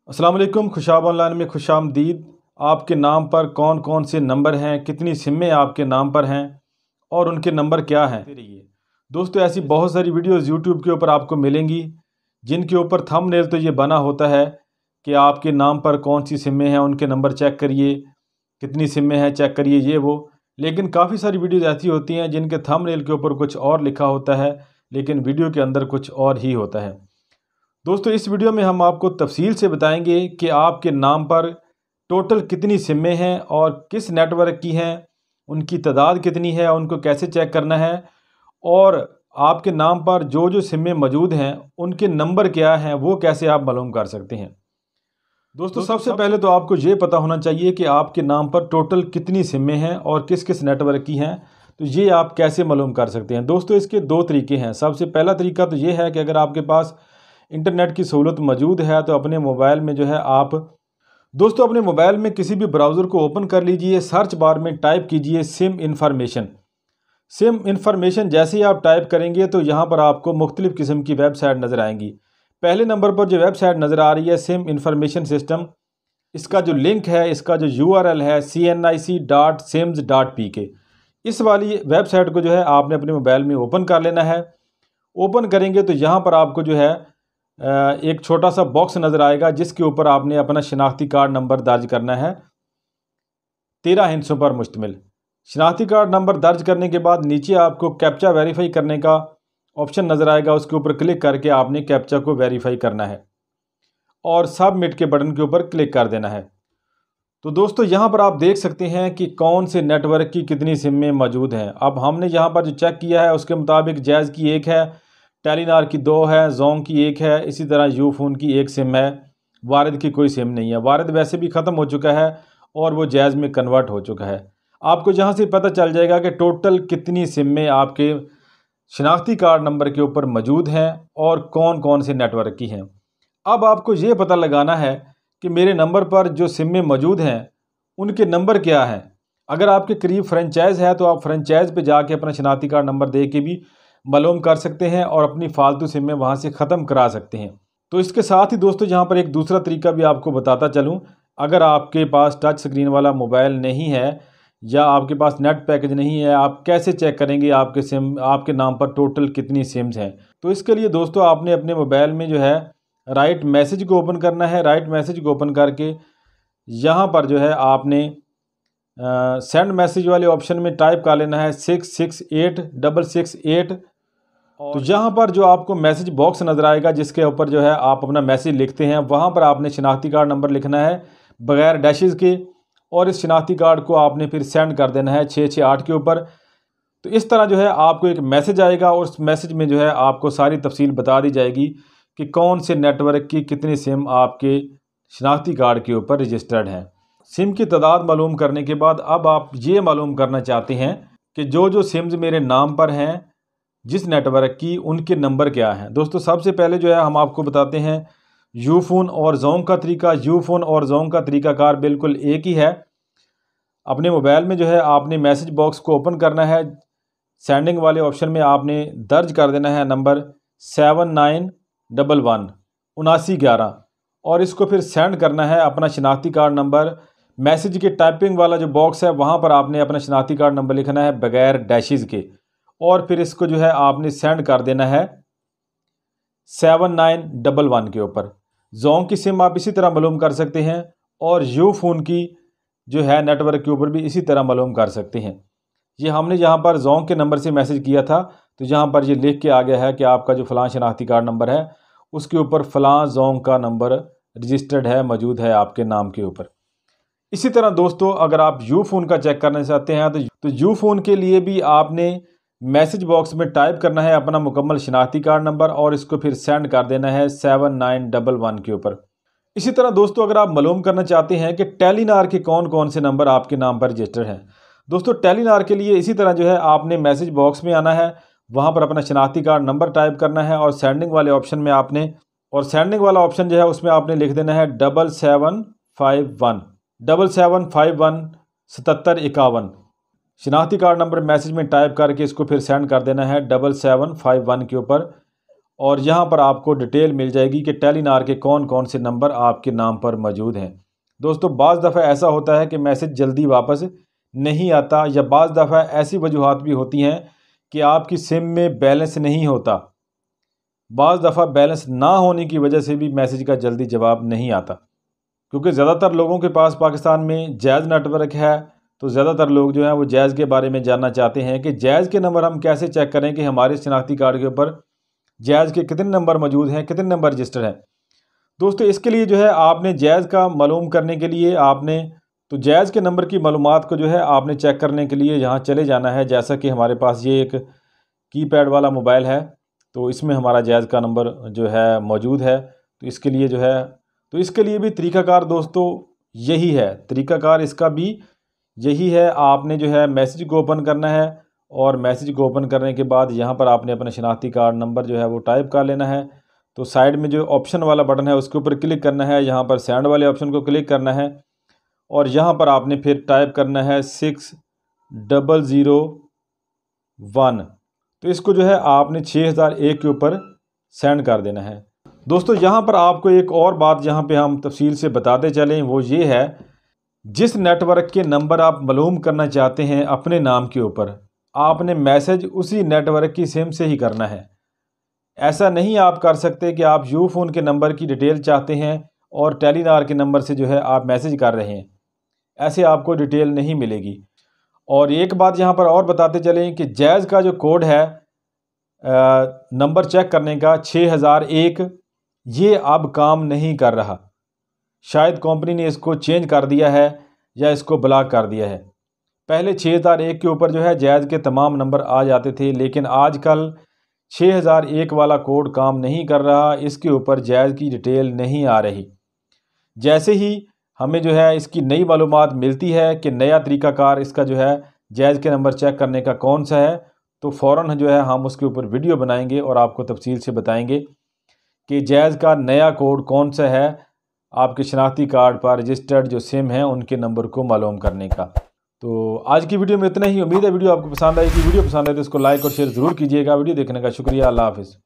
अस्सलाम वालेकुम। खुशाब ऑनलाइन में खुशामदीद। आपके नाम पर कौन कौन से नंबर हैं, कितनी सिमें आपके नाम पर हैं और उनके नंबर क्या हैं। दोस्तों ऐसी बहुत सारी वीडियोस यूट्यूब के ऊपर आपको मिलेंगी जिनके ऊपर थंबनेल तो ये बना होता है कि आपके नाम पर कौन सी सिमें हैं, उनके नंबर चेक करिए, कितनी सिमें हैं चेक करिए, ये वो। लेकिन काफ़ी सारी वीडियोज़ ऐसी होती हैं जिनके थंबनेल के ऊपर कुछ और लिखा होता है लेकिन वीडियो के अंदर कुछ और ही होता है। दोस्तों इस वीडियो में हम आपको तफसील से बताएंगे कि आपके नाम पर टोटल कितनी सिमें हैं और किस नेटवर्क की हैं, उनकी तादाद कितनी है, उनको कैसे चेक करना है और आपके नाम पर जो जो सिमें मौजूद हैं उनके नंबर क्या हैं, वो कैसे आप मालूम कर सकते हैं। दोस्तों सबसे पहले तो आपको ये पता होना चाहिए कि आपके नाम पर टोटल कितनी सिमें हैं और किस किस नेटवर्क की हैं। तो ये आप कैसे मालूम कर सकते हैं। दोस्तों इसके दो तरीके हैं। सबसे पहला तरीका तो ये है कि अगर आपके पास इंटरनेट की सहूलत मौजूद है तो अपने मोबाइल में जो है आप दोस्तों अपने मोबाइल में किसी भी ब्राउज़र को ओपन कर लीजिए, सर्च बार में टाइप कीजिए सिम इन्फॉर्मेशन। सिम इन्फॉर्मेशन जैसे ही आप टाइप करेंगे तो यहाँ पर आपको मुख्तलिफ़ किस्म की वेबसाइट नज़र आएंगी। पहले नंबर पर जो वेबसाइट नज़र आ रही है सिम इन्फॉर्मेशन सिस्टम, इसका जो लिंक है, इसका जो URL है cnic.sims.pk। इस वाली वेबसाइट को जो है आपने अपने मोबाइल में ओपन कर लेना है। ओपन करेंगे तो यहाँ पर आपको जो है एक छोटा सा बॉक्स नज़र आएगा जिसके ऊपर आपने अपना शनाख्ती कार्ड नंबर दर्ज करना है 13 हिस्सों पर मुश्तमिल। शनाख्ती कार्ड नंबर दर्ज करने के बाद नीचे आपको कैप्चा वेरीफाई करने का ऑप्शन नज़र आएगा, उसके ऊपर क्लिक करके आपने कैप्चा को वेरीफाई करना है और सबमिट के बटन के ऊपर क्लिक कर देना है। तो दोस्तों यहाँ पर आप देख सकते हैं कि कौन से नेटवर्क की कितनी सिमें मौजूद हैं। अब हमने यहाँ पर जो चेक किया है उसके मुताबिक जैज़ की एक है, टेलीनार की 2 है, जोंग की 1 है, इसी तरह यूफोन की 1 सिम है, वारिद की कोई सिम नहीं है। वारिद वैसे भी ख़त्म हो चुका है और वो जैज़ में कन्वर्ट हो चुका है। आपको जहाँ से पता चल जाएगा कि टोटल कितनी सिमें आपके शनाख्ती कार्ड नंबर के ऊपर मौजूद हैं और कौन कौन से नेटवर्क की हैं। अब आपको ये पता लगाना है कि मेरे नंबर पर जो सिमें मौजूद हैं उनके नंबर क्या हैं। अगर आपके करीब फ्रेंचाइज़ है तो आप फ्रेंचाइज़ पे जाके अपना शनाख्ती कार्ड नंबर दे के भी मालूम कर सकते हैं और अपनी फालतू सिमें वहाँ से ख़त्म करा सकते हैं। तो इसके साथ ही दोस्तों यहाँ पर एक दूसरा तरीका भी आपको बताता चलूँ। अगर आपके पास टच स्क्रीन वाला मोबाइल नहीं है या आपके पास नेट पैकेज नहीं है, आप कैसे चेक करेंगे आपके सिम आपके नाम पर टोटल कितनी सिम्स हैं। तो इसके लिए दोस्तों आपने अपने मोबाइल में जो है राइट मैसेज को ओपन करना है। राइट मैसेज को ओपन करके यहाँ पर जो है आपने सेंड मैसेज वाले ऑप्शन में टाइप कर लेना है 668668। तो यहाँ पर जो आपको मैसेज बॉक्स नज़र आएगा जिसके ऊपर जो है आप अपना मैसेज लिखते हैं, वहाँ पर आपने शनाख्ती कार्ड नंबर लिखना है बग़ैर डैशेज़ के और इस शनाख्ती कार्ड को आपने फिर सेंड कर देना है 668 के ऊपर। तो इस तरह जो है आपको एक मैसेज आएगा और उस मैसेज में जो है आपको सारी तफसील बता दी जाएगी कि कौन से नेटवर्क की कितनी सिम आपके शनाख्ती कार्ड के ऊपर रजिस्टर्ड हैं। सिम की तादाद मालूम करने के बाद अब आप ये मालूम करना चाहते हैं कि जो जो सिम्स मेरे नाम पर हैं जिस नेटवर्क की, उनके नंबर क्या हैं। दोस्तों सबसे पहले जो है हम आपको बताते हैं यूफोन और जोंग का तरीका। यूफोन और जोंग का तरीकाकार बिल्कुल एक ही है। अपने मोबाइल में जो है आपने मैसेज बॉक्स को ओपन करना है, सेंडिंग वाले ऑप्शन में आपने दर्ज कर देना है नंबर 7911 और इसको फिर सेंड करना है अपना शनाख्ती कार्ड नंबर। मैसेज के टाइपिंग वाला जो बॉक्स है वहाँ पर आपने अपना शनाख्ती कार्ड नंबर लिखना है बग़ैर डैशेज़ के और फिर इसको जो है आपने सेंड कर देना है 7911 के ऊपर। जोंग की सिम आप इसी तरह मालूम कर सकते हैं और यूफोन की जो है नेटवर्क के ऊपर भी इसी तरह मालूम कर सकते हैं। ये हमने यहाँ पर जोंग के नंबर से मैसेज किया था तो यहाँ पर ये लिख के आ गया है कि आपका जो फ़लाँ शनाख्ती कार्ड नंबर है उसके ऊपर फ़लाँ जोंग का नंबर रजिस्टर्ड है, मौजूद है आपके नाम के ऊपर। इसी तरह दोस्तों अगर आप यूफोन का चेक करना चाहते हैं तो यूफोन के लिए भी आपने मैसेज बॉक्स में टाइप करना है अपना मुकम्मल शनाख्ती कार्ड नंबर और इसको फिर सेंड कर देना है 7911 के ऊपर। इसी तरह दोस्तों अगर आप मालूम करना चाहते हैं कि टेलीनार के कौन कौन से नंबर आपके नाम पर रजिस्टर्ड हैं, दोस्तों टेलीनार के लिए इसी तरह जो है आपने मैसेज बॉक्स में आना है, वहाँ पर अपना शनाख्ती कार्ड नंबर टाइप करना है और सेंडिंग वाले ऑप्शन में आपने सेंडिंग वाला ऑप्शन जो है उसमें आपने लिख देना है 7751 शनाख्ती कार्ड नंबर मैसेज में टाइप करके इसको फिर सेंड कर देना है 7751 के ऊपर और यहाँ पर आपको डिटेल मिल जाएगी कि टेलीनार के कौन कौन से नंबर आपके नाम पर मौजूद हैं। दोस्तों बाज़ दफ़ा ऐसा होता है कि मैसेज जल्दी वापस नहीं आता, या बाज़ दफ़ा ऐसी वजूहात भी होती हैं कि आपकी सिम में बैलेंस नहीं होता। बाज़ दफ़ा बैलेंस ना होने की वजह से भी मैसेज का जल्दी जवाब नहीं आता, क्योंकि ज़्यादातर लोगों के पास पाकिस्तान में जैज़ नेटवर्क है। तो ज़्यादातर लोग जो हैं वो जैज़ के बारे में जानना चाहते हैं कि जैज़ के नंबर हम कैसे चेक करें कि हमारे शनाख्ती कार्ड के ऊपर जैज़ के कितने नंबर मौजूद हैं, कितने नंबर रजिस्टर हैं। दोस्तों इसके लिए जो है आपने जैज़ का मालूम करने के लिए आपने तो जैज़ के नंबर की मालूमात को जो है आपने चेक करने के लिए यहाँ चले जाना है। जैसा कि हमारे पास ये एक कीपैड वाला मोबाइल है, तो इसमें हमारा जैज़ का नंबर जो है मौजूद है। तो इसके लिए जो है इसके लिए भी तरीक़ाकार दोस्तों यही है, तरीक़ाकार इसका भी यही है। आपने जो है मैसेज को ओपन करना है, और मैसेज को ओपन करने के बाद यहाँ पर आपने अपना शनाख्ती कार्ड नंबर जो है वो टाइप कर लेना है। तो साइड में जो ऑप्शन वाला बटन है उसके ऊपर क्लिक करना है, यहाँ पर सेंड वाले ऑप्शन को क्लिक करना है, और यहाँ पर आपने फिर टाइप करना है 6001। तो इसको जो है आपने 6001 के ऊपर सेंड कर देना है। दोस्तों यहाँ पर आपको एक और बात यहाँ पे हम तफसील से बताते चलें, वो ये है, जिस नेटवर्क के नंबर आप मालूम करना चाहते हैं अपने नाम के ऊपर, आपने मैसेज उसी नेटवर्क की सिम से ही करना है। ऐसा नहीं आप कर सकते कि आप यूफोन के नंबर की डिटेल चाहते हैं और टेलीनार के नंबर से जो है आप मैसेज कर रहे हैं, ऐसे आपको डिटेल नहीं मिलेगी। और एक बात यहाँ पर और बताते चलें कि जैज़ का जो कोड है नंबर चेक करने का 6001, ये अब काम नहीं कर रहा। शायद कंपनी ने इसको चेंज कर दिया है या इसको ब्लॉक कर दिया है। पहले 6001 के ऊपर जो है जैज़ के तमाम नंबर आ जाते थे, लेकिन आजकल 6001 वाला कोड काम नहीं कर रहा, इसके ऊपर जैज़ की डिटेल नहीं आ रही। जैसे ही हमें जो है इसकी नई मालूमात मिलती है कि नया तरीक़ाकार इसका जो है जैज़ के नंबर चेक करने का कौन सा है, तो फ़ौरन जो है हम उसके ऊपर वीडियो बनाएंगे और आपको तफसील से बताएंगे कि जैज़ का नया कोड कौन सा है आपके शनाख्ती कार्ड पर रजिस्टर्ड जो सिम है उनके नंबर को मालूम करने का। तो आज की वीडियो में इतना ही। उम्मीद है वीडियो आपको पसंद आएगी। वीडियो पसंद आए तो इसको लाइक और शेयर ज़रूर कीजिएगा। वीडियो देखने का शुक्रिया। अल्लाह हाफ़िज़।